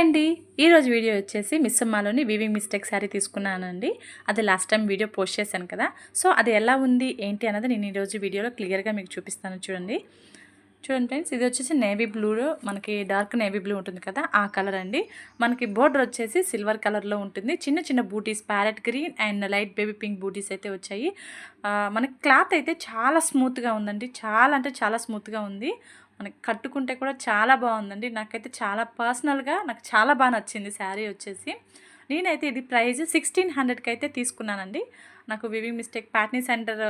అండి, ఈరోజు వీడియో వచ్చేసి మిస్సమ్మాలోని వీవింగ్ మిస్టేక్ శారీ తీసుకున్నానండి. అది లాస్ట్ టైం వీడియో పోస్ట్ చేశాను కదా. సో అది ఎలా ఉంది ఏంటి అన్నది నేను ఈరోజు వీడియోలో క్లియర్గా మీకు చూపిస్తాను. చూడండి ఫ్రెండ్స్, ఇది వచ్చేసి నేవీ బ్లూలో మనకి డార్క్ నేవీ బ్లూ ఉంటుంది కదా, ఆ కలర్ అండి. మనకి బోర్డర్ వచ్చేసి సిల్వర్ కలర్లో ఉంటుంది. చిన్న చిన్న booties parrot green and light baby pink booties అయితే వచ్చాయి. మనకి క్లాత్ అయితే చాలా స్మూత్గా ఉందండి. చాలా అంటే చాలా స్మూత్గా ఉంది. మనకి కట్టుకుంటే కూడా చాలా బాగుందండి. నాకైతే చాలా పర్సనల్గా నాకు చాలా బాగా నచ్చింది శారీ వచ్చేసి. నేనైతే ఇది ప్రైస్ 1600కి అయితే తీసుకున్నానండి. నాకు weaving mistake Patny centre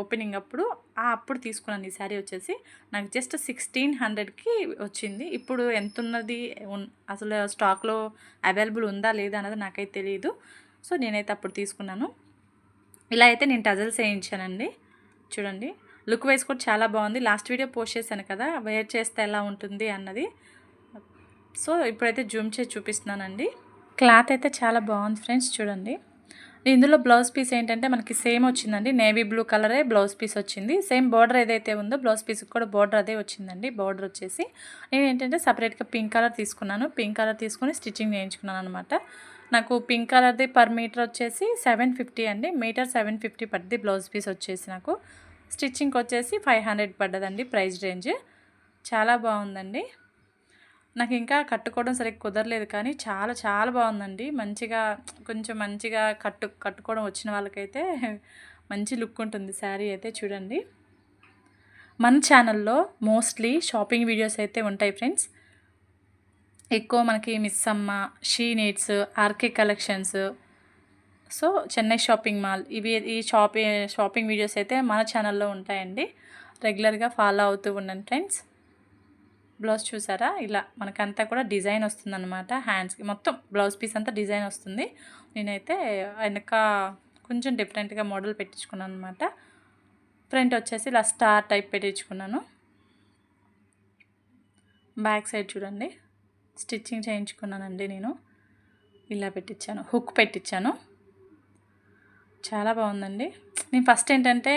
opening అప్పుడు తీసుకున్నాను. ఈ శారీ వచ్చేసి నాకు జస్ట్ 1600కి వచ్చింది. ఇప్పుడు ఎంత ఉన్నది అసలు స్టాక్లో అవైలబుల్ ఉందా లేదా అన్నది నాకైతే తెలియదు. సో నేనైతే అప్పుడు తీసుకున్నాను. ఇలా అయితే నేను టజల్స్ వేయించానండి. చూడండి, లుక్ వైజ్ కూడా చాలా బాగుంది. లాస్ట్ వీడియో పోస్ట్ చేశాను కదా, వేర్ చేస్తే ఎలా ఉంటుంది అన్నది. సో ఇప్పుడైతే జూమ్ చేసి చూపిస్తున్నానండి. క్లాత్ అయితే చాలా బాగుంది ఫ్రెండ్స్. చూడండి, ఇందులో బ్లౌజ్ పీస్ ఏంటంటే మనకి సేమ్ వచ్చిందండి. నేవీ బ్లూ కలరే బ్లౌజ్ పీస్ వచ్చింది. సేమ్ బార్డర్ ఏదైతే ఉందో బ్లౌజ్ పీస్కి కూడా బార్డర్ అదే వచ్చిందండి. బార్డర్ వచ్చేసి నేను ఏంటంటే సపరేట్గా పింక్ కలర్ తీసుకున్నాను. పింక్ కలర్ తీసుకొని స్టిచ్చింగ్ చేయించుకున్నాను అనమాట. నాకు పింక్ కలర్ది పర్ మీటర్ వచ్చేసి 750 అండి. మీటర్ 750 పడుతుంది. బ్లౌజ్ పీస్ వచ్చేసి నాకు స్టిచ్చింగ్కి వచ్చేసి 500 పడ్డదండి ప్రైస్ రేంజ్. చాలా బాగుందండి. నాకు ఇంకా కట్టుకోవడం సరిగ్గా కుదరలేదు, కానీ చాలా చాలా బాగుందండి. కొంచెం మంచిగా కట్టుకోవడం వచ్చిన వాళ్ళకైతే మంచి లుక్ ఉంటుంది శారీ అయితే. చూడండి, మన ఛానల్లో మోస్ట్లీ షాపింగ్ వీడియోస్ అయితే ఉంటాయి ఫ్రెండ్స్. ఎక్కువ మనకి Missamma, she needs, RK collections, so Chennai shopping mall, ఈ షాపింగ్ వీడియోస్ అయితే మన ఛానల్లో ఉంటాయండి. రెగ్యులర్గా ఫాలో అవుతూ ఉండండి ఫ్రెండ్స్. బ్లౌజ్ చూసారా, ఇలా మనకంతా కూడా డిజైన్ వస్తుందన్నమాట. హ్యాండ్స్కి మొత్తం బ్లౌజ్ పీస్ అంతా డిజైన్ వస్తుంది. నేనైతే వెనక కొంచెం డిఫరెంట్గా మోడల్ పెట్టించుకున్నాను అనమాట. ఫ్రంట్ వచ్చేసి ఇలా స్టార్ టైప్ పెట్టించుకున్నాను. బ్యాక్ సైడ్ చూడండి, స్టిచ్చింగ్ చేయించుకున్నానండి. నేను ఇలా పెట్టించాను, హుక్ పెట్టించాను. చాలా బాగుందండి. నేను ఫస్ట్ ఏంటంటే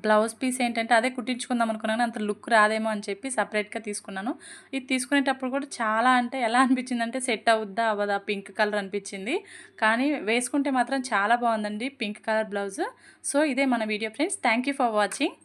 బ్లౌజ్ పీస్ ఏంటంటే అదే కుట్టించుకుందాం అనుకున్నాను. అంత లుక్ రాదేమో అని చెప్పి సపరేట్గా తీసుకున్నాను. ఇది తీసుకునేటప్పుడు కూడా చాలా అంటే ఎలా అనిపించిందంటే సెట్ అవుద్దా అవ్వదా పింక్ కలర్ అనిపించింది. కానీ వేసుకుంటే మాత్రం చాలా బాగుందండి పింక్ కలర్ బ్లౌజ్. సో ఇదే మన video friends. Thank you for watching.